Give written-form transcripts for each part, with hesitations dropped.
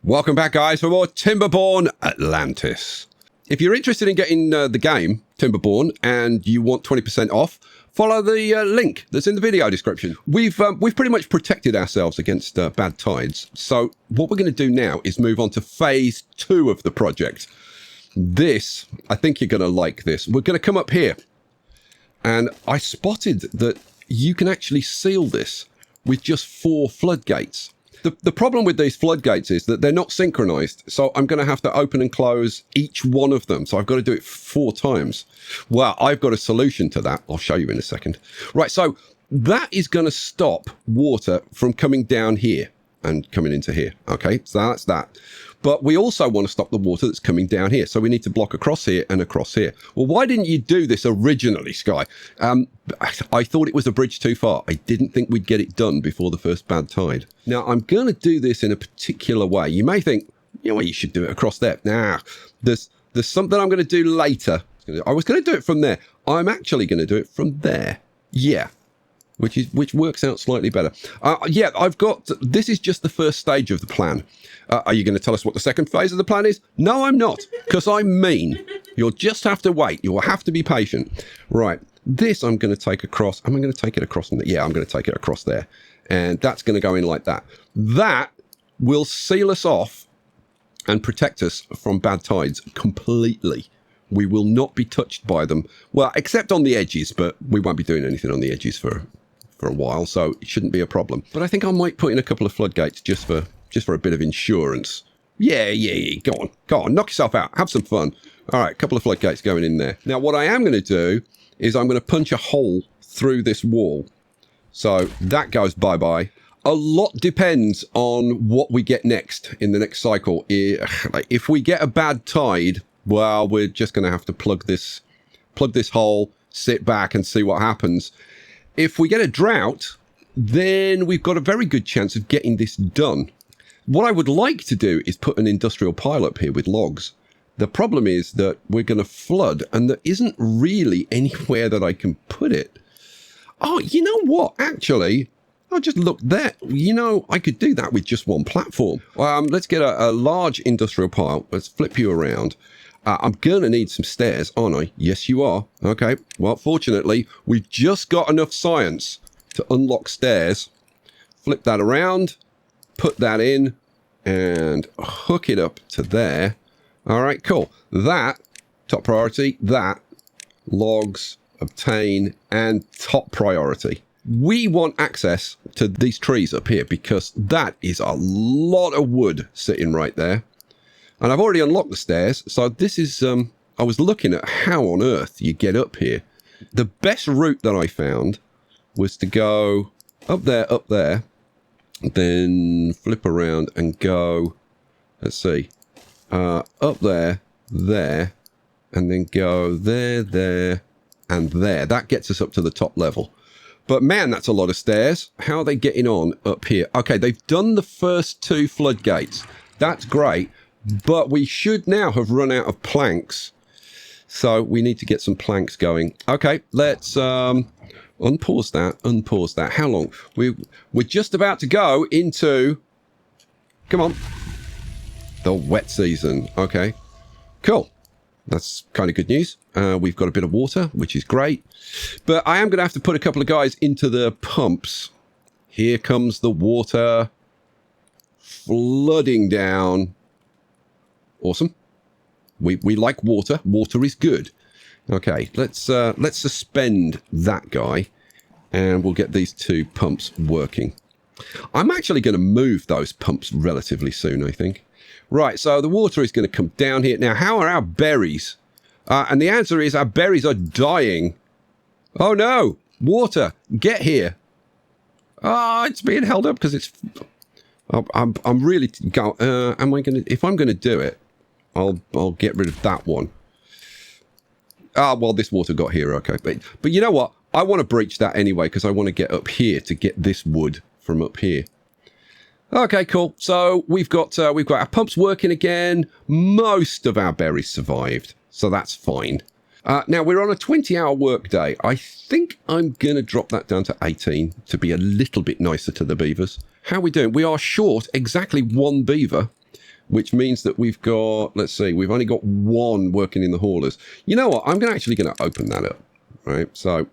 Welcome back, guys, for more Timberborn Atlantis. If you're interested in getting the game, Timberborn, and you want 20% off, follow the link that's in the video description. We've pretty much protected ourselves against bad tides. So what we're going to do now is move on to phase 2 of the project. This, I think you're going to like this. We're going to come up here. And I spotted that you can actually seal this with just 4 floodgates. The problem with these floodgates is that they're not synchronized. So I'm going to have to open and close each one of them. So I've got to do it 4 times. Well, I've got a solution to that. I'll show you in a second. Right, so that is going to stop water from coming down here and coming into here. Okay, so that's that. But we also want to stop the water that's coming down here. So we need to block across here and across here. Well, why didn't you do this originally, Sky? I thought it was a bridge too far. I didn't think we'd get it done before the first bad tide. Now, I'm going to do this in a particular way. You may think, you know what, you should do it across there. Nah, there's something I'm going to do later. I was going to do it from there. I'm actually going to do it from there. Yeah. Which works out slightly better. Yeah, this is just the first stage of the plan. Are you going to tell us what the second phase of the plan is? No, I'm not, because I'm mean. You'll just have to wait. You'll have to be patient. Right, this I'm going to take across. Am I going to take it across? Yeah, I'm going to take it across there. And that's going to go in like that. That will seal us off and protect us from bad tides completely. We will not be touched by them. Well, except on the edges, but we won't be doing anything on the edges for a while, so it shouldn't be a problem. But I think I might put in a couple of floodgates just for a bit of insurance. Yeah, go on, knock yourself out, have some fun. All right, a couple of floodgates going in there. Now, what I am going to do is I'm going to punch a hole through this wall. So that goes bye-bye. A lot depends on what we get next in the next cycle. If we get a bad tide, well, we're just going to have to plug this hole, sit back and see what happens. If we get a drought, then we've got a very good chance of getting this done. What I would like to do is put an industrial pile up here with logs. The problem is that we're going to flood and there isn't really anywhere that I can put it. Oh, you know what? Actually, I'll just look there. You know, I could do that with just one platform. Let's get a large industrial pile. Let's flip you around. I'm going to need some stairs, aren't I? Yes, you are. Okay. Well, fortunately, we've just got enough science to unlock stairs. Flip that around, put that in, and hook it up to there. All right, cool. That, top priority. That, logs, obtain, and top priority. We want access to these trees up here because that is a lot of wood sitting right there. And I've already unlocked the stairs, so this is, I was looking at how on earth you get up here. The best route that I found was to go up there, then flip around and go, let's see, up there, and then go there, and there. That gets us up to the top level. But man, that's a lot of stairs. How are they getting on up here? Okay, they've done the first 2 floodgates. That's great. But we should now have run out of planks. So we need to get some planks going. Okay, let's unpause that. How long? We're just about to go into, come on, the wet season. Okay, cool. That's kind of good news. We've got a bit of water, which is great. But I am going to have to put a couple of guys into the pumps. Here comes the water flooding down. Awesome. We like water. Water is good. Okay, let's suspend that guy and we'll get these 2 pumps working. I'm actually going to move those pumps relatively soon, I think. Right, so the water is going to come down here. Now, how are our berries? And the answer is our berries are dying. Oh no, water, get here. It's being held up because it's... I'm really... if I'm going to do it, I'll get rid of that one. Well, this water got here, okay. But you know what? I want to breach that anyway because I want to get up here to get this wood from up here. Okay, cool. So we've got our pumps working again. Most of our berries survived, so that's fine. Now we're on a 20-hour workday. I think I'm going to drop that down to 18 to be a little bit nicer to the beavers. How are we doing? We are short exactly 1 beaver. which means that we've got, let's see, we've only got one working in the haulers. You know what? I'm actually going to open that up, right? So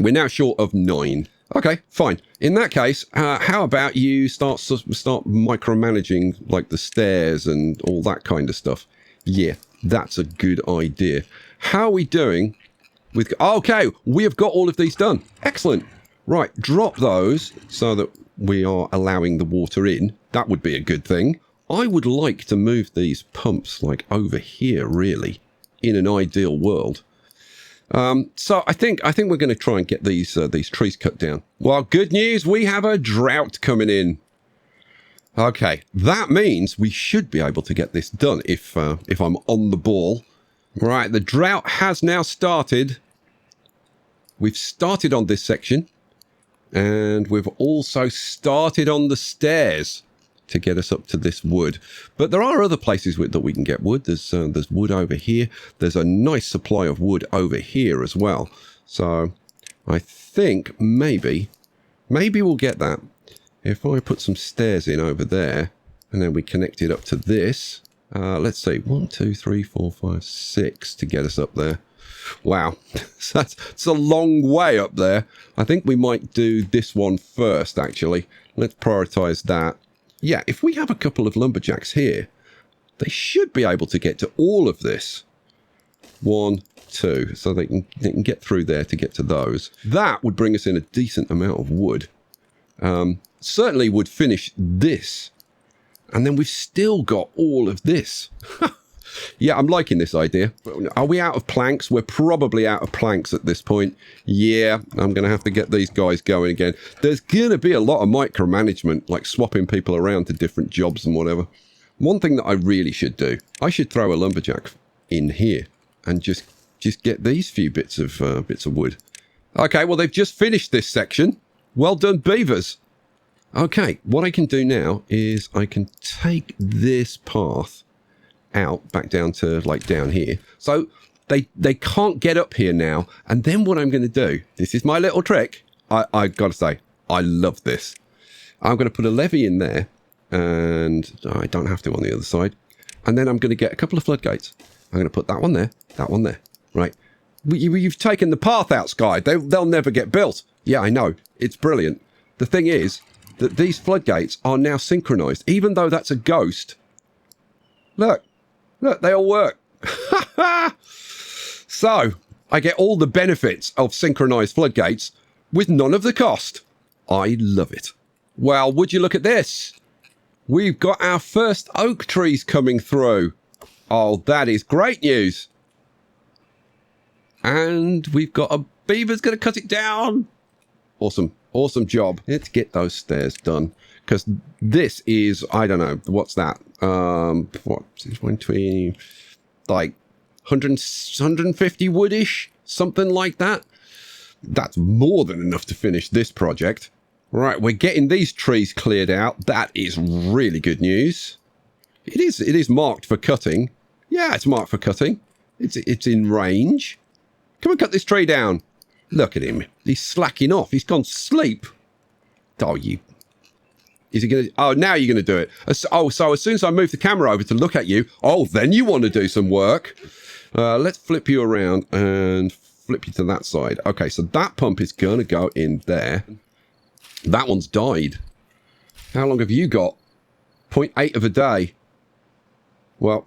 we're now short of 9. Okay, fine. In that case, how about you start micromanaging like the stairs and all that kind of stuff? Yeah, that's a good idea. How are we doing with... Okay, we have got all of these done. Excellent. Right, drop those so that we are allowing the water in. That would be a good thing. I would like to move these pumps like over here, really, in an ideal world. So I think we're going to try and get these trees cut down. Well, good news, we have a drought coming in. Okay, that means we should be able to get this done if I'm on the ball. Right, the drought has now started. We've started on this section, and we've also started on the stairs to get us up to this wood. But there are other places that we can get wood. There's wood over here. There's a nice supply of wood over here as well. So I think maybe we'll get that. If I put some stairs in over there, and then we connect it up to this, let's see, 1, 2, 3, 4, 5, 6 to get us up there. Wow, that's a long way up there. I think we might do this one first, actually. Let's prioritize that. Yeah, if we have a couple of lumberjacks here, they should be able to get to all of this. 1, 2, so they can get through there to get to those. That would bring us in a decent amount of wood. Certainly would finish this. And then we've still got all of this. Yeah, I'm liking this idea. Are we out of planks? We're probably out of planks at this point. Yeah, I'm going to have to get these guys going again. There's going to be a lot of micromanagement, like swapping people around to different jobs and whatever. One thing that I really should do, I should throw a lumberjack in here and just get these few bits of wood. Okay, well, they've just finished this section. Well done, beavers. Okay, what I can do now is I can take this path out back down to like down here. So they can't get up here now. And then what I'm going to do, this is my little trick. I got to say, I love this. I'm going to put a levee in there, and I don't have to on the other side. And then I'm going to get a couple of floodgates. I'm going to put that one there, right? You've taken the path out, Sky. They'll never get built. Yeah, I know. It's brilliant. The thing is that these floodgates are now synchronized, even though that's a ghost. Look, they all work. So I get all the benefits of synchronized floodgates with none of the cost. I love it. Well, would you look at this? We've got our first oak trees coming through. Oh, that is great news. And we've got a beaver's going to cut it down. Awesome. Awesome job. Let's get those stairs done. Because this is, I don't know, what's that? What, 120, like 150 woodish? Something like that. That's more than enough to finish this project. Right, we're getting these trees cleared out. That is really good news. It is marked for cutting. Yeah, it's marked for cutting. It's in range. Come and cut this tree down. Look at him. He's slacking off. He's gone to sleep. Oh, you... Is he going to... Oh, now you're going to do it. Oh, so as soon as I move the camera over to look at you, oh, then you want to do some work. Let's flip you around and flip you to that side. Okay, so that pump is going to go in there. That one's died. How long have you got? 0.8 of a day. Well,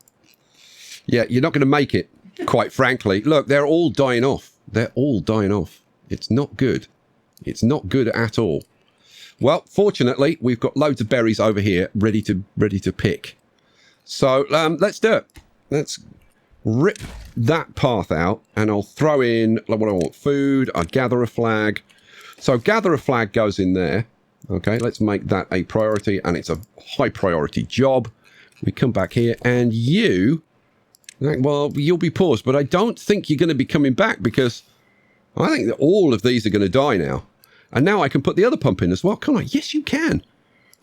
yeah, you're not going to make it, quite frankly. Look, they're all dying off. They're all dying off. It's not good. It's not good at all. Well, fortunately, we've got loads of berries over here ready to pick. So let's do it. Let's rip that path out, and I'll throw in what I want. Food. I'll gather a flag. So gather a flag goes in there. Okay, let's make that a priority, and it's a high priority job. We come back here, and you... Well, you'll be paused, but I don't think you're going to be coming back, because I think that all of these are going to die now. And now I can put the other pump in as well, can't I? Yes, you can.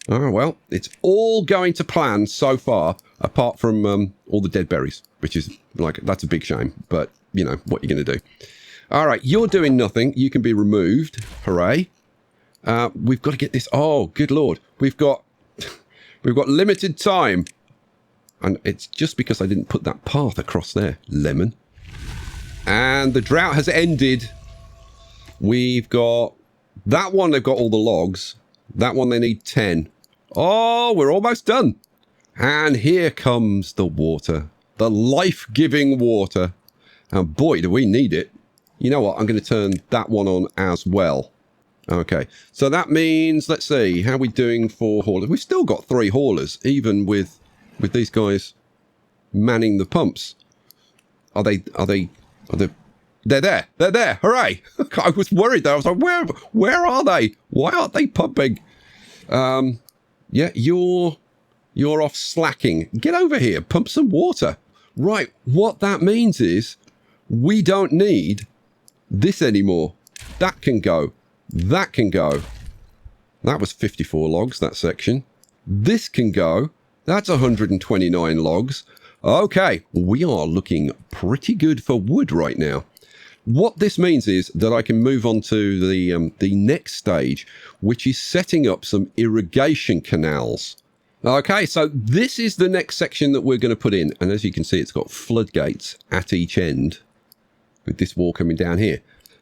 Oh, well, it's all going to plan so far, apart from all the dead berries, which is like, that's a big shame. But, you know, what you're going to do. All right, you're doing nothing. You can be removed. Hooray. We've got to get this. Oh, good Lord. We've got limited time. And it's just because I didn't put that path across there, lemon. And the drought has ended. We've got that one, they've got all the logs. That one, they need 10. Oh, we're almost done. And here comes the water. The life-giving water. And boy, do we need it. You know what? I'm going to turn that one on as well. Okay. So that means, let's see, how are we doing for haulers? We've still got 3 haulers, even with these guys manning the pumps. Are they, they're there. They're there. Hooray. I was worried there. I was like, where are they? Why aren't they pumping? Yeah, you're off slacking. Get over here. Pump some water. Right. What that means is we don't need this anymore. That can go. That can go. That was 54 logs, that section. This can go. That's 129 logs. Okay. We are looking pretty good for wood right now. What this means is that I can move on to the next stage, which is setting up some irrigation canals. Okay, so this is the next section that we're going to put in. And as you can see, it's got floodgates at each end with this wall coming down here.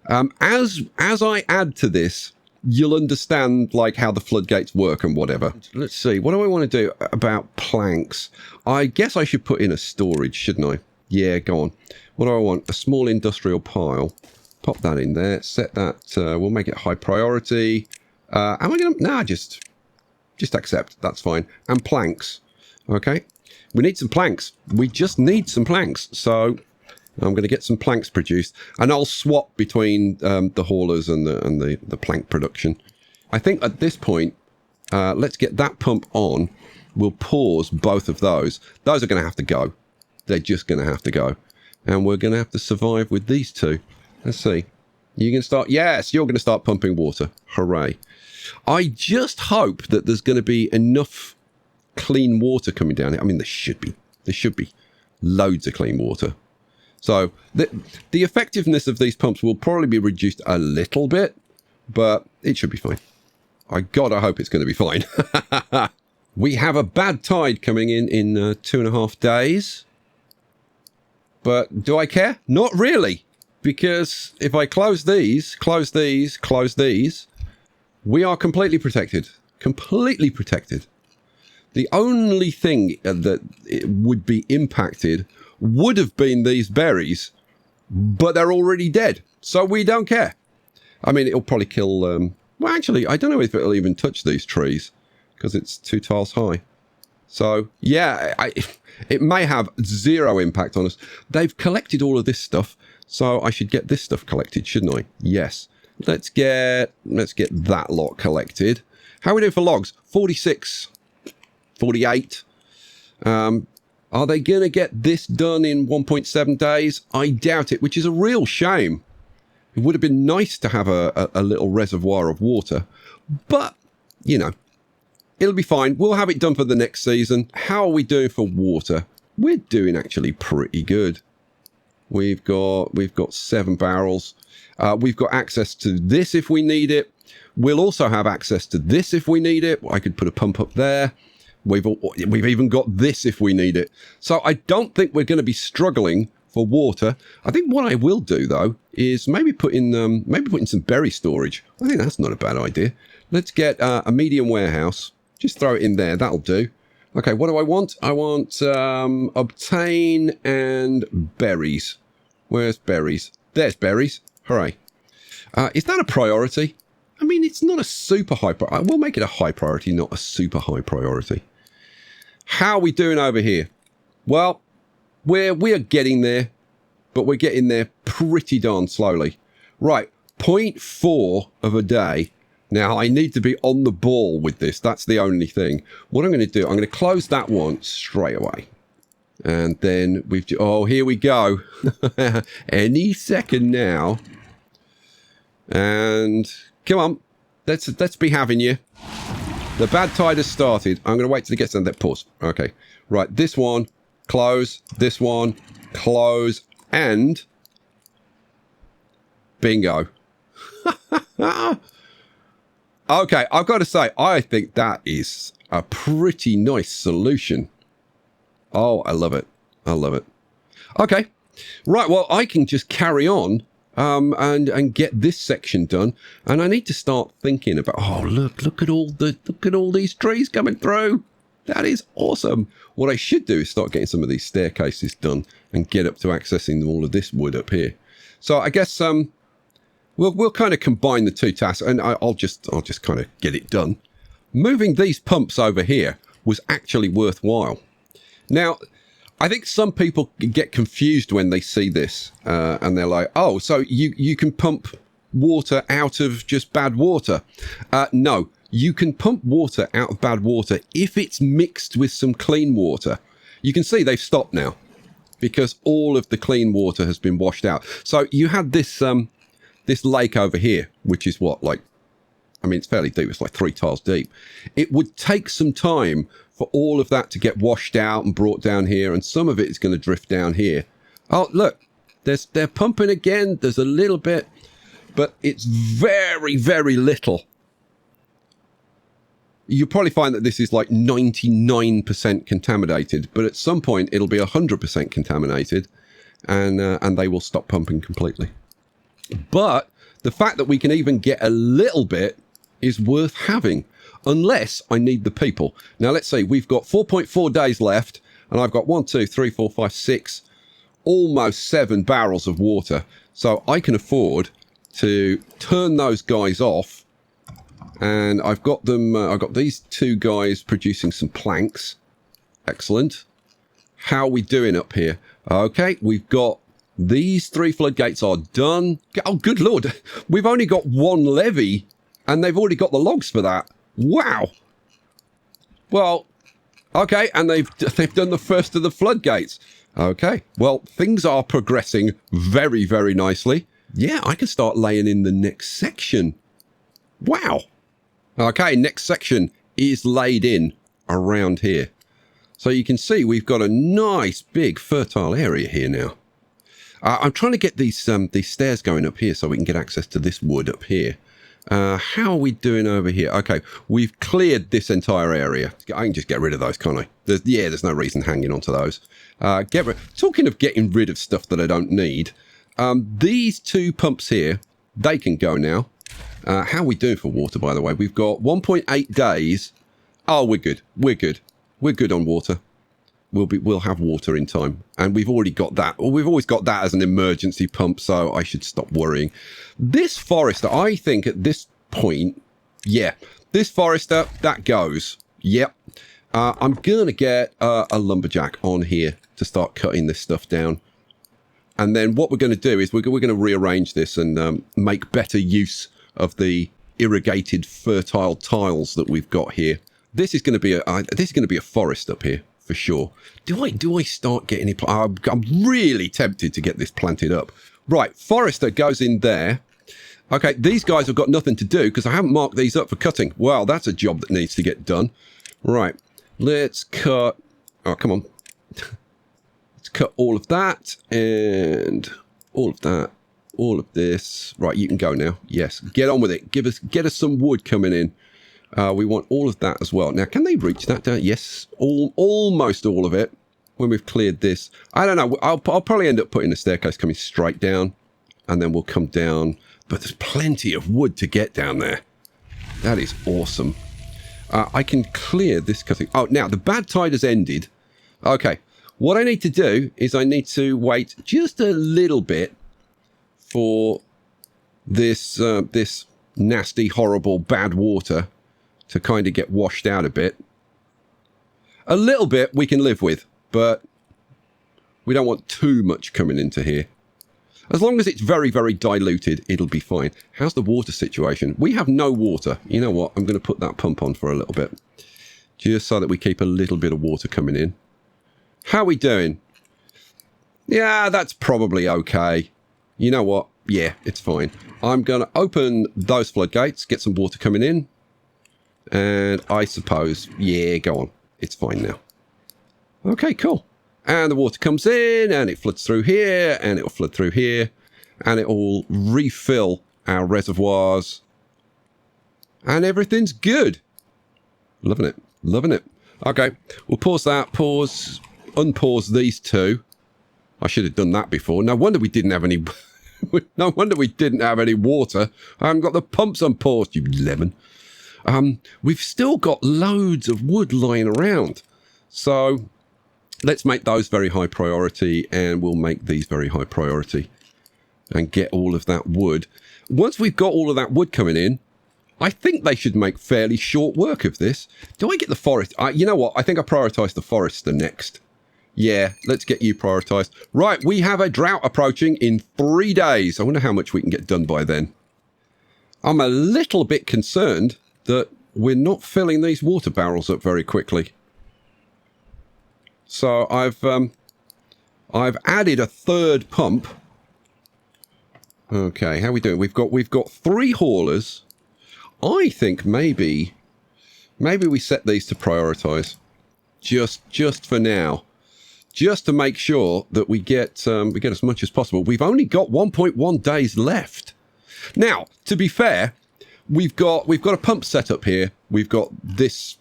As I add to this, you'll understand like how the floodgates work and whatever. Let's see, what do I want to do about planks? I guess I should put in a storage, shouldn't I? Yeah, go on. What do I want? A small industrial pile. Pop that in there. Set that. We'll make it high priority. Am I going to... Nah, just accept. That's fine. And planks. Okay. We need some planks. We just need some planks. So I'm going to get some planks produced. And I'll swap between the haulers and the plank production. I think at this point, let's get that pump on. We'll pause both of those. Those are going to have to go. They're just going to have to go. And we're going to have to survive with these two. Let's see. You can start... Yes, you're going to start pumping water. Hooray. I just hope that there's going to be enough clean water coming down here. I mean, there should be. There should be loads of clean water. So the effectiveness of these pumps will probably be reduced a little bit, but it should be fine. I gotta hope it's going to be fine. We have a bad tide coming in 2.5 days. But do I care? Not really. Because if I close these, close these, close these, we are completely protected. Completely protected. The only thing that it would be impacted would have been these berries, but they're already dead. So we don't care. I mean, it'll probably kill... well, actually, I don't know if it'll even touch these trees because it's 2 tiles high. So, yeah, it may have 0 impact on us. They've collected all of this stuff, so I should get this stuff collected, shouldn't I? Yes. Let's get that lot collected. How are we doing for logs? 46, 48. Are they going to get this done in 1.7 days? I doubt it, which is a real shame. It would have been nice to have a little reservoir of water, but, you know. It'll be fine. We'll have it done for the next season. How are we doing for water? We're doing actually pretty good. We've got 7 barrels. We've got access to this if we need it. We'll also have access to this if we need it. I could put a pump up there. We've even got this if we need it. So I don't think we're going to be struggling for water. I think what I will do though is maybe put in some berry storage. I think that's not a bad idea. Let's get a medium warehouse. Just throw it in there. That'll do. Okay, what do I want? I want obtain and berries. Where's berries? There's berries. Hooray. Is that a priority? I mean, it's not a super high priority. We'll make it a high priority, not a super high priority. How are we doing over here? Well, we are getting there, but we're getting there pretty darn slowly. Right, 0.4 of a day. Now, I need to be on the ball with this. That's the only thing. What I'm going to do, I'm going to close that one straight away. And then we've... Oh, here we go. Any second now. And come on. Let's be having you. The bad tide has started. I'm going to wait till it gets on that pause. Okay. Right. This one, close. This one, close. And... bingo. Okay, I've got to say, I think that is a pretty nice solution. Oh, I love it. I love it. Okay. Right, well, I can just carry on and get this section done. And I need to start thinking about, oh, look at all these trees coming through. That is awesome. What I should do is start getting some of these staircases done and get up to accessing all of this wood up here. So I guess we'll kind of combine the two tasks, and I'll just kind of get it done. Moving these pumps over here was actually worthwhile. Now, I think some people get confused when they see this, and they're like, oh, so you can pump water out of just bad water. No, you can pump water out of bad water if it's mixed with some clean water. You can see they've stopped now because all of the clean water has been washed out. So you had this this lake over here, which is what, like, I mean, it's fairly deep. It's like 3 tiles deep. It would take some time for all of that to get washed out and brought down here, and some of it is going to drift down here. Oh, look, they're pumping again. There's a little bit, but it's very, very little. You'll probably find that this is like 99% contaminated, but at some point it'll be 100% contaminated, and they will stop pumping completely. But the fact that we can even get a little bit is worth having, unless I need the people. Now, let's see, we've got 4.4 days left, and I've got 1, 2, 3, 4, 5, 6, almost 7 barrels of water. So I can afford to turn those guys off, and I've got them, I've got these 2 guys producing some planks. Excellent. How are we doing up here? Okay, we've got these 3 floodgates are done. Oh, good Lord. We've only got 1 levee, and they've already got the logs for that. Wow. Well, okay, and they've done the first of the floodgates. Okay, well, things are progressing very, very nicely. Yeah, I can start laying in the next section. Wow. Okay, next section is laid in around here. So you can see we've got a nice big fertile area here now. I'm trying to get these stairs going up here so we can get access to this wood up here. How are we doing over here? Okay, we've cleared this entire area. I can just get rid of those, can't I? There's no reason hanging on to those. Talking of getting rid of stuff that I don't need, these 2 pumps here, they can go now. How are we doing for water, by the way? We've got 1.8 days. Oh, we're good. We're good. We're good on water. We'll have water in time, and we've already got that. Well, we've always got that as an emergency pump, so I should stop worrying. This forester, I think at this point, yeah, this forester, that goes. Yep. I'm gonna get a lumberjack on here to start cutting this stuff down, and then what we're going to do is we're going to rearrange this and make better use of the irrigated fertile tiles that we've got here. This is going to be a forest up here. For sure. Do I start getting it? I'm really tempted to get this planted up. Right, forester goes in there. Okay, these guys have got nothing to do because I haven't marked these up for cutting. Well, that's a job that needs to get done. Right, let's cut. Oh, come on. Let's cut all of that and all of that. All of this. Right, you can go now. Yes, get on with it. Get us some wood coming in. We want all of that as well. Now, can they reach that down? Yes, almost all of it. When we've cleared this, I don't know. I'll probably end up putting a staircase coming straight down, and then we'll come down. But there's plenty of wood to get down there. That is awesome. I can clear this cutting. Oh, now the bad tide has ended. Okay, what I need to do is I need to wait just a little bit for this this nasty, horrible, bad water to kind of get washed out a bit. A little bit we can live with, but we don't want too much coming into here. As long as it's very, very diluted, it'll be fine. How's the water situation? We have no water. You know what? I'm going to put that pump on for a little bit, just so that we keep a little bit of water coming in. How are we doing? Yeah, that's probably okay. You know what? Yeah, it's fine. I'm going to open those floodgates, get some water coming in. And I suppose, yeah, go on. It's fine now. Okay, cool. And the water comes in, and it floods through here, and it'll flood through here, and it will refill our reservoirs. And everything's good. Loving it. Loving it. Okay, we'll pause that. Pause. unpause these two. I should have done that before. No wonder we didn't have any... no wonder we didn't have any water. I haven't got the pumps unpaused, you lemon. We've still got loads of wood lying around. So let's make those very high priority, and we'll make these very high priority and get all of that wood. Once we've got all of that wood coming in, I think they should make fairly short work of this. Do I get the forest? You know what? I think I prioritize the forester next. Yeah, let's get you prioritized. Right, we have a drought approaching in 3 days. I wonder how much we can get done by then. I'm a little bit concerned that we're not filling these water barrels up very quickly. So I've added a third pump. Okay, how are we doing? We've got 3 haulers. I think maybe we set these to prioritize just for now, just to make sure that we get as much as possible. We've only got 1.1 days left. Now, to be fair, we've got a pump set up here. We've got this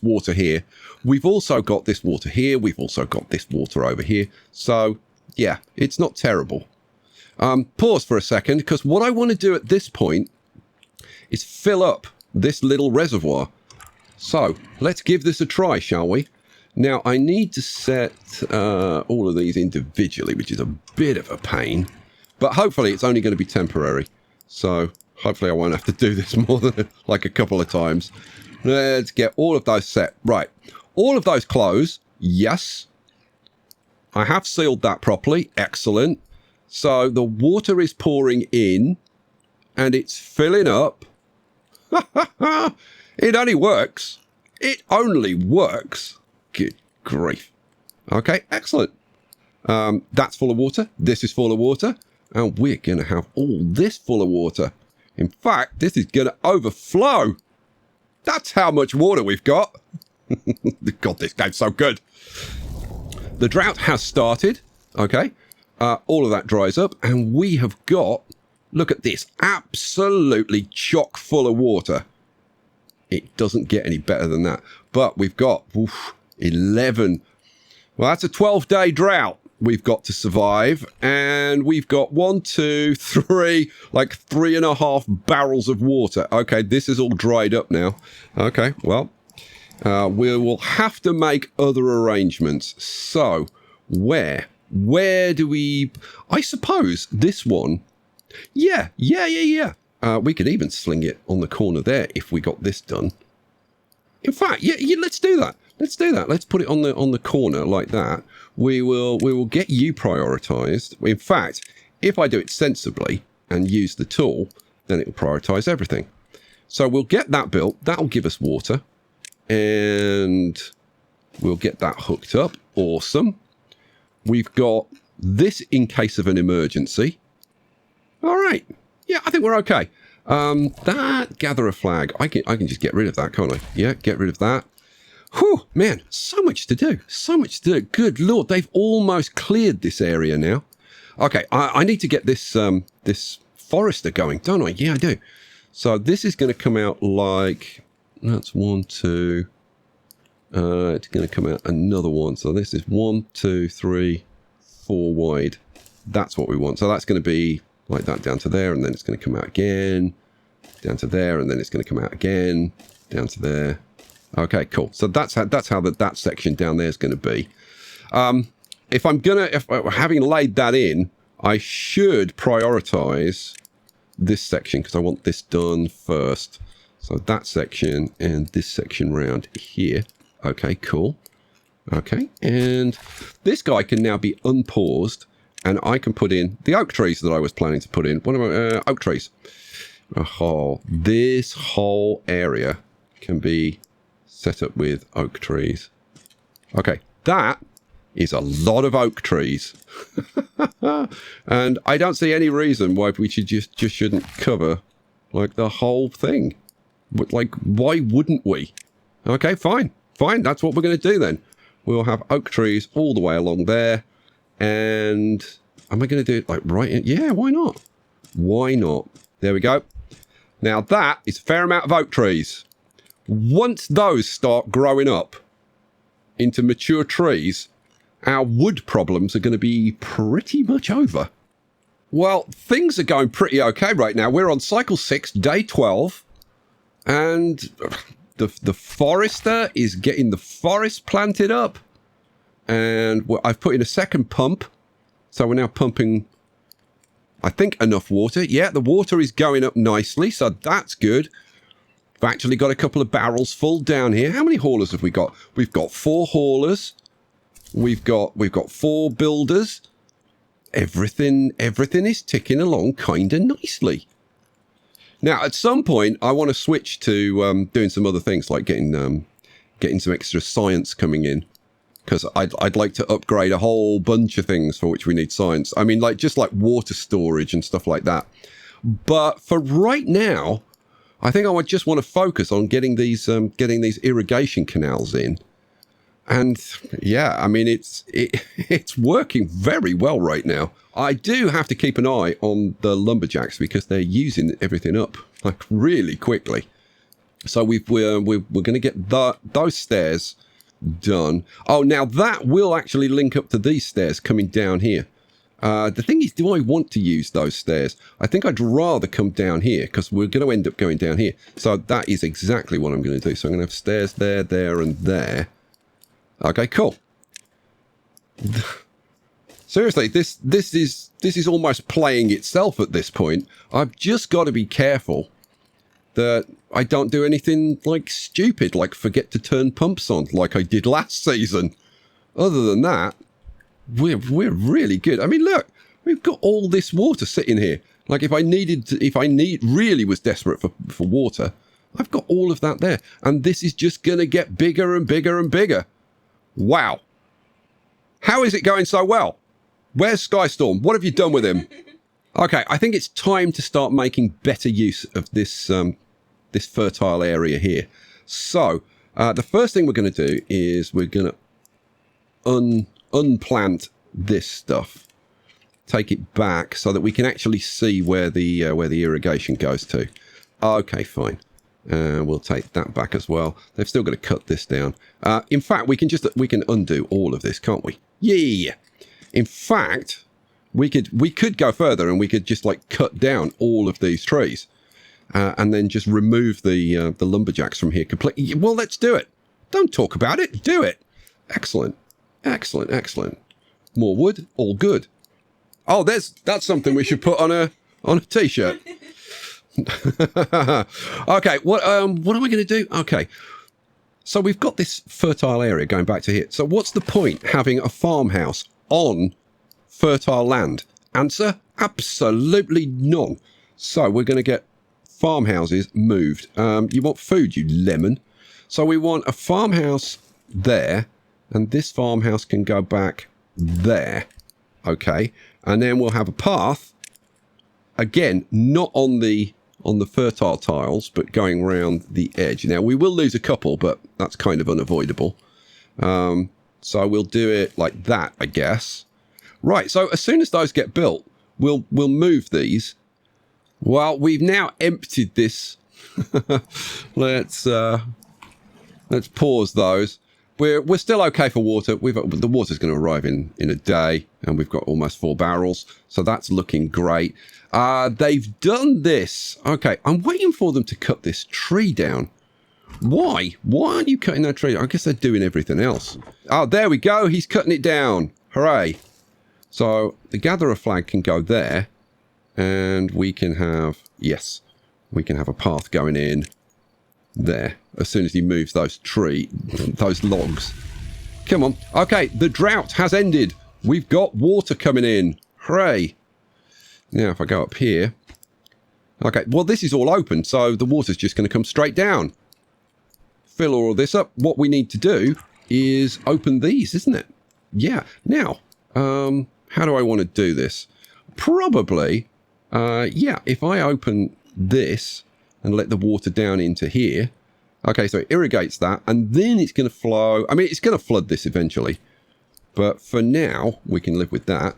water here. We've also got this water here. We've also got this water over here. So yeah, it's not terrible. Pause for a second, because what I want to do at this point is fill up this little reservoir. So let's give this a try, shall we? Now I need to set all of these individually, which is a bit of a pain, but hopefully it's only going to be temporary. So hopefully I won't have to do this more than like a couple of times. Let's get all of those set. Right, all of those close. Yes, I have sealed that properly. Excellent. So the water is pouring in and it's filling up. It only works. It only works. Good grief. Okay, excellent. That's full of water. This is full of water. And we're going to have all this full of water. In fact, this is going to overflow. That's how much water we've got. God, this game's so good. The drought has started. Okay. All of that dries up. And we have got, look at this, absolutely chock full of water. It doesn't get any better than that. But we've got 11. Well, that's a 12-day drought we've got to survive. And we've got 1, 2, 3, like 3.5 barrels of water. Okay, this is all dried up now. Okay, well, we will have to make other arrangements. So, where do we... I suppose this one... Yeah. We could even sling it on the corner there if we got this done. In fact, yeah, let's do that. Let's do that. Let's put it on the corner like that. We will get you prioritized. In fact, if I do it sensibly and use the tool, then it will prioritize everything. So we'll get that built. That'll give us water. And we'll get that hooked up. Awesome. We've got this in case of an emergency. All right. Yeah, I think we're okay. That gather a flag. I can just get rid of that, can't I? Yeah, get rid of that. Whew, man, so much to do. So much to do. Good Lord, they've almost cleared this area now. Okay, I need to get this this forester going, don't I? Yeah, I do. So this is going to come out like... That's 1, 2... it's going to come out another one. So this is 1, 2, 3, 4 wide. That's what we want. So that's going to be like that down to there, and then it's going to come out again, down to there, and then it's going to come out again, down to there. Okay, cool. So that's how that section down there is going to be. If having laid that in, I should prioritize this section because I want this done first. So that section and this section round here. Okay, cool. Okay, and this guy can now be unpaused, and I can put in the oak trees that I was planning to put in. What am I? Oak trees. Oh, this whole area can be set up with oak trees. Okay, that is a lot of oak trees. And I don't see any reason why we should just shouldn't cover like the whole thing. But like, why wouldn't we? Okay, fine. That's what we're going to do then. We'll have oak trees all the way along there. And am I going to do it like right in? Yeah, why not? Why not? There we go. Now that is a fair amount of oak trees. Once those start growing up into mature trees our wood problems are going to be pretty much over. Well, things are going pretty okay right now. We're on cycle 6, day 12, and the forester is getting the forest planted up. And I've put in a second pump, so we're now pumping, I think, enough water. Yeah, the water is going up nicely, so that's good. We've actually got a couple of barrels full down here. How many haulers have we got? We've got 4 haulers. We've got 4 builders. Everything is ticking along kind of nicely. Now, at some point, I want to switch to doing some other things, like getting some extra science coming in, because I'd like to upgrade a whole bunch of things for which we need science. I mean, just like water storage and stuff like that. But for right now, I think I would just want to focus on getting these irrigation canals in. And yeah, I mean, it's working very well right now. I do have to keep an eye on the lumberjacks because they're using everything up like really quickly. So we're going to get those stairs done. Oh, now that will actually link up to these stairs coming down here. The thing is, do I want to use those stairs? I think I'd rather come down here because we're going to end up going down here. So that is exactly what I'm going to do. So I'm going to have stairs there, there, and there. Okay, cool. Seriously, this is almost playing itself at this point. I've just got to be careful that I don't do anything like stupid, like forget to turn pumps on like I did last season. Other than that, we're really good. I mean, look, we've got all this water sitting here. Like if I really was desperate for water, I've got all of that there. And this is just going to get bigger and bigger and bigger. Wow. How is it going so well? Where's Skystorm? What have you done with him? Okay, I think it's time to start making better use of this this fertile area here. So, the first thing we're going to do is we're going to unplant this stuff. Take it back so that we can actually see where the irrigation goes to. Okay, fine. We'll take that back as well. They've still got to cut this down. In fact, we can undo all of this, can't we? Yeah. In fact, we could go further and we could just like cut down all of these trees, and then just remove the lumberjacks from here completely. Well, let's do it. Don't talk about it. Do it. Excellent. Excellent. Excellent. More wood. All good. Oh, that's something we should put on a t-shirt. Okay, what am I going to do? Okay, so we've got this fertile area going back to here. So what's the point having a farmhouse on fertile land? Answer, absolutely none. So we're going to get farmhouses moved. You want food, you lemon. So we want a farmhouse there, and this farmhouse can go back there. Okay, and then we'll have a path, again, not on the fertile tiles, but going around the edge. Now, we will lose a couple, but that's kind of unavoidable. So we'll do it like that, I guess. Right, so as soon as those get built, we'll move these. Well, we've now emptied this. Let's pause those. We're still okay for water. The water's going to arrive in a day, and we've got almost 4 barrels, so that's looking great. They've done this. Okay, I'm waiting for them to cut this tree down. Why? Why aren't you cutting that tree? I guess they're doing everything else. Oh, there we go. He's cutting it down. Hooray. So the gatherer flag can go there, and we can have, yes, we can have a path going in there as soon as he moves those logs. Come on. Okay, the drought has ended. We've got water coming in. Hooray. Now, if I go up here. Okay, well, this is all open, so the water's just going to come straight down. Fill all this up. What we need to do is open these, isn't it? Yeah. Now, how do I want to do this? Probably, yeah, if I open this and let the water down into here. Okay, so it irrigates that, and then it's going to flow. I mean, it's going to flood this eventually. But for now, we can live with that.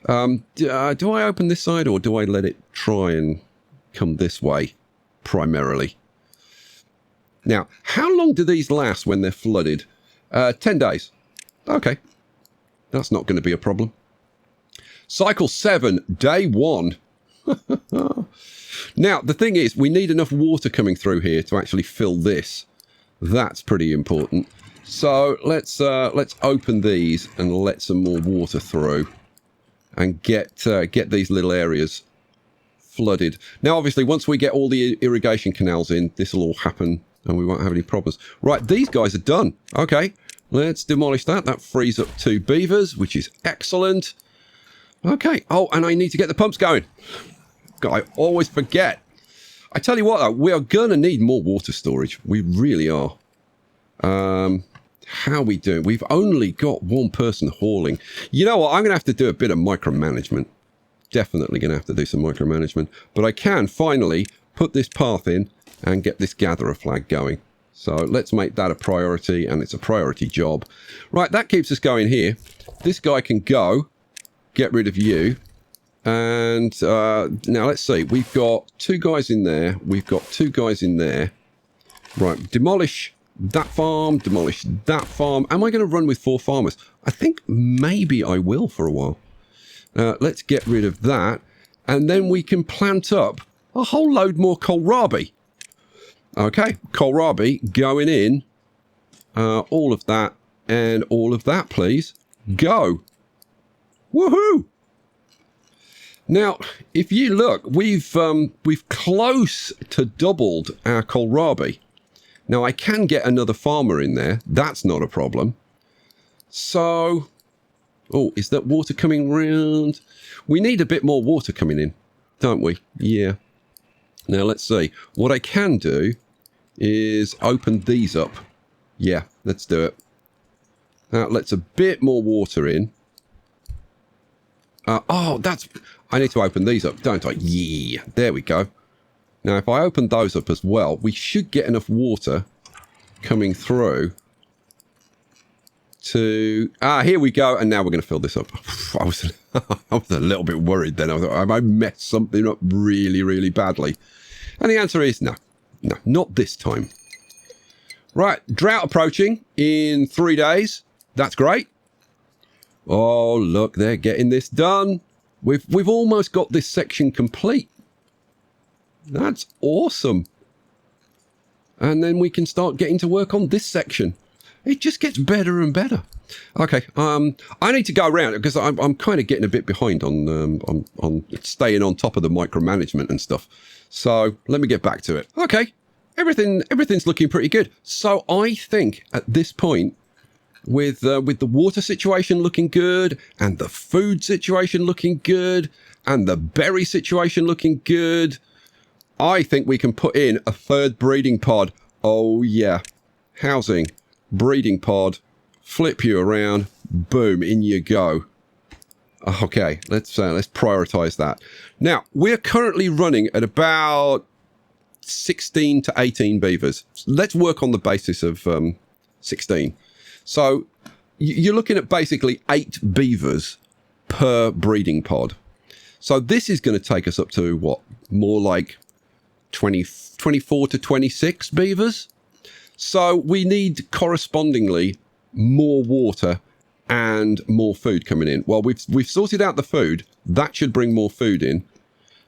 Do I open this side, or do I let it try and come this way, primarily? Now, how long do these last when they're flooded? 10 days. Okay. That's not going to be a problem. Cycle 7, day 1. Now, the thing is, we need enough water coming through here to actually fill this. That's pretty important. So let's open these and let some more water through and get these little areas flooded. Now, obviously, once we get all the irrigation canals in, this will all happen and we won't have any problems. Right, these guys are done. Okay, let's demolish that. That frees up 2 beavers, which is excellent. Okay. Oh, and I need to get the pumps going. God, I always forget. I tell you what, though, we are going to need more water storage. We really are. How are we doing? We've only got 1 person hauling. You know what? I'm going to have to do a bit of micromanagement. Definitely going to have to do some micromanagement. But I can finally put this path in and get this gatherer flag going. So let's make that a priority, and it's a priority job. Right, that keeps us going here. This guy can go. Get rid of you. And now let's see. We've got 2 guys in there. We've got 2 guys in there. Right, demolish that farm, demolish that farm. Am I going to run with 4 farmers? I think maybe I will for a while. Let's get rid of that. And then we can plant up a whole load more kohlrabi. Okay, kohlrabi going in. All of that and all of that, please. Go. Woohoo! Now, if you look, we've close to doubled our kohlrabi. Now, I can get another farmer in there. That's not a problem. So, oh, is that water coming round? We need a bit more water coming in, don't we? Yeah. Now, let's see. What I can do is open these up. Yeah, let's do it. That lets a bit more water in. Oh, that's... I need to open these up, don't I? Yeah, there we go. Now, if I open those up as well, we should get enough water coming through to... here we go. And now we're going to fill this up. I was a little bit worried then. I thought, have I messed something up really, really badly? And the answer is no. No, not this time. Right, drought approaching in 3 days. That's great. Oh, look, they're getting this done. We've almost got this section complete. That's awesome. And then we can start getting to work on this section. It just gets better and better. Okay, I need to go around because I'm kind of getting a bit behind on staying on top of the micromanagement and stuff. So let me get back to it. Okay, everything's looking pretty good. So I think at this point, with the water situation looking good, and the food situation looking good, and the berry situation looking good, I think we can put in a 3rd breeding pod. Oh yeah, housing, breeding pod, flip you around, boom, in you go. Okay, let's prioritize that. Now, we're currently running at about 16 to 18 beavers. Let's work on the basis of 16. So you're looking at basically 8 beavers per breeding pod. So this is going to take us up to what? More like 24 to 26 beavers. So we need correspondingly more water and more food coming in. Well, we've sorted out the food. That should bring more food in.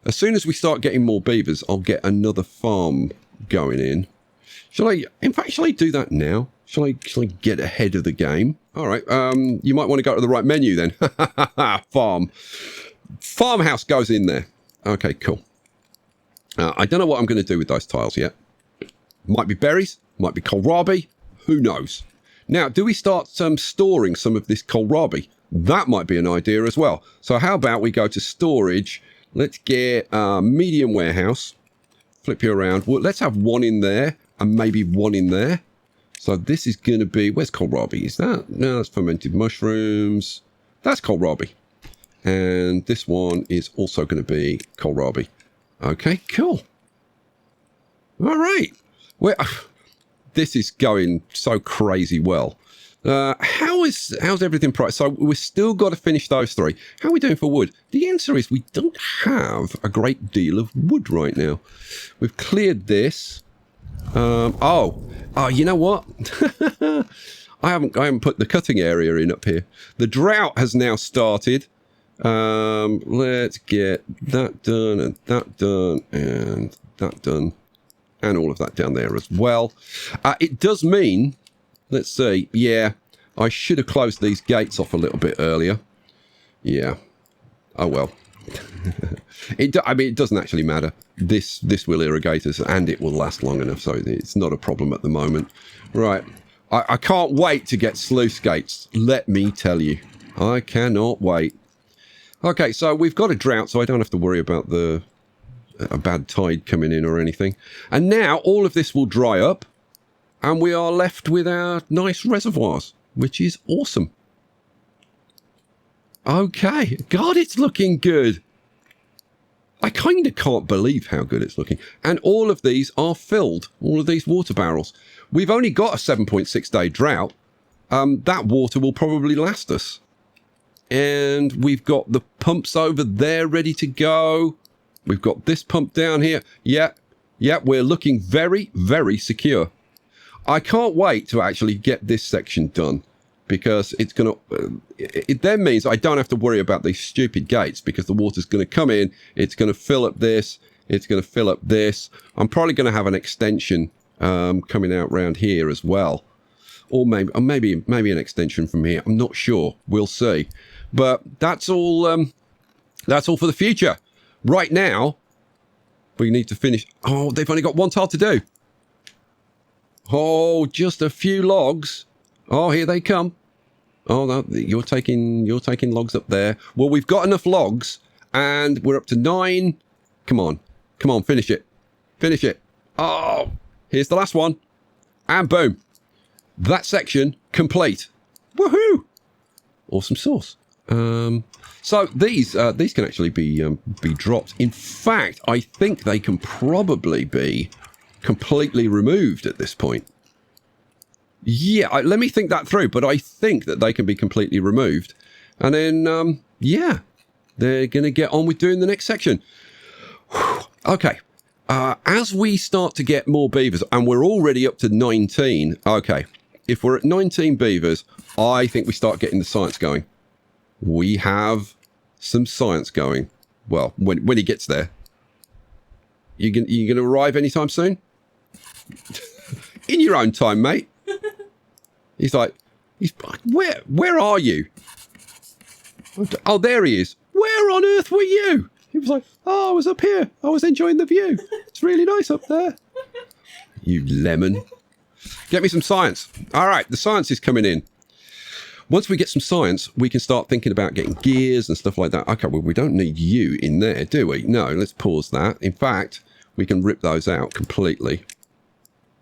As soon as we start getting more beavers, I'll get another farm going in. Shall I do that now? Shall I get ahead of the game? All right. You might want to go to the right menu then. Farmhouse goes in there. Okay, cool. I don't know what I'm going to do with those tiles yet. Might be berries. Might be kohlrabi. Who knows? Now, do we start storing some of this kohlrabi? That might be an idea as well. So how about we go to storage? Let's get a medium warehouse. Flip you around. Well, let's have 1 in there and maybe 1 in there. So this is going to be... Where's kohlrabi? Is that... No, that's fermented mushrooms. That's kohlrabi. And this one is also going to be kohlrabi. Okay, cool. All right. Well, this is going so crazy well. How's everything priced? So we've still got to finish those 3. How are we doing for wood? The answer is we don't have a great deal of wood right now. We've cleared this. Oh, you know what? I haven't put the cutting area in up here. The drought has now started. Let's get that done and that done and that done. And all of that down there as well. It does mean, let's see, yeah, I should have closed these gates off a little bit earlier. Yeah. Oh, well. I mean, it doesn't actually matter. This will irrigate us and it will last long enough, so it's not a problem at the moment. Right. I can't wait to get sluice gates, let me tell you. I cannot wait. Okay, so we've got a drought, so I don't have to worry about a bad tide coming in or anything. And now all of this will dry up and we are left with our nice reservoirs, which is awesome. Okay, God, it's looking good. I kind of can't believe how good it's looking. And all of these are filled, all of these water barrels. We've only got a 7.6 day drought. That water will probably last us. And we've got the pumps over there ready to go. We've got this pump down here. Yeah, we're looking very, very secure. I can't wait to actually get this section done, because it's going to, it then means I don't have to worry about these stupid gates, because the water's going to come in, it's going to fill up this, it's going to fill up this. I'm probably going to have an extension coming out round here as well. Or maybe an extension from here. I'm not sure. We'll see. But that's all for the future. Right now, we need to finish. Oh, they've only got one tile to do. Oh, just a few logs. Oh, here they come. Oh, no, you're taking logs up there. Well, we've got enough logs, and we're up to 9. Come on, finish it. Finish it. Oh, here's the last one. And boom. That section complete. Woohoo! Awesome sauce. So these can actually be dropped. In fact, I think they can probably be completely removed at this point. Yeah, let me think that through, but I think that they can be completely removed. And then, yeah, they're going to get on with doing the next section. Whew. Okay. As we start to get more beavers, and we're already up to 19. Okay. If we're at 19 beavers, I think we start getting the science going. We have some science going. Well, when he gets there. You going to arrive anytime soon? In your own time, mate. He's like, where are you? Oh, there he is. Where on earth were you? He was like, oh, I was up here. I was enjoying the view. It's really nice up there. You lemon. Get me some science. All right, the science is coming in. Once we get some science, we can start thinking about getting gears and stuff like that. Okay, well, we don't need you in there, do we? No, let's pause that. In fact, we can rip those out completely.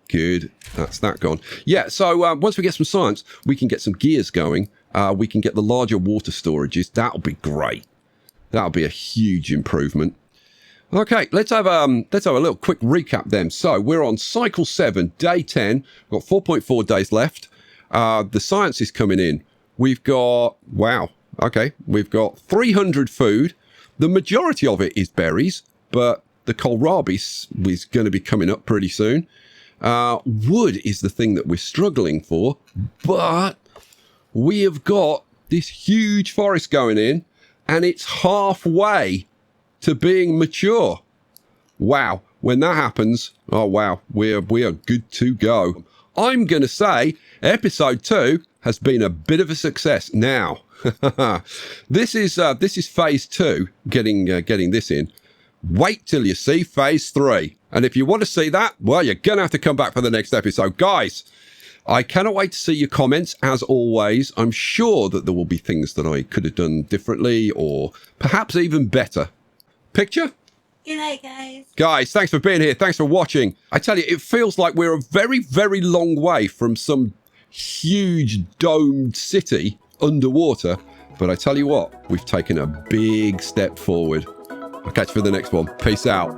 Good. That's that gone. Yeah, so once we get some science, we can get some gears going. We can get the larger water storages. That'll be great. That'll be a huge improvement. Okay, let's have a little quick recap then. So we're on cycle 7, day 10. We've got 4.4 days left. The science is coming in. We've got, wow, okay, we've got 300 food. The majority of it is berries, but the kohlrabi is going to be coming up pretty soon. Wood is the thing that we're struggling for, but we have got this huge forest going in, and it's halfway to being mature. Wow, when that happens, oh wow, we are good to go. I'm going to say episode 2 has been a bit of a success. Now, this is phase 2, getting this in. Wait till you see phase 3. And if you want to see that, well, you're going to have to come back for the next episode. Guys, I cannot wait to see your comments, as always. I'm sure that there will be things that I could have done differently or perhaps even better. Picture? Good night, guys. Guys, thanks for being here. Thanks for watching. I tell you, it feels like we're a very, very long way from some huge domed city underwater. But I tell you what, we've taken a big step forward. I'll catch you for the next one. Peace out.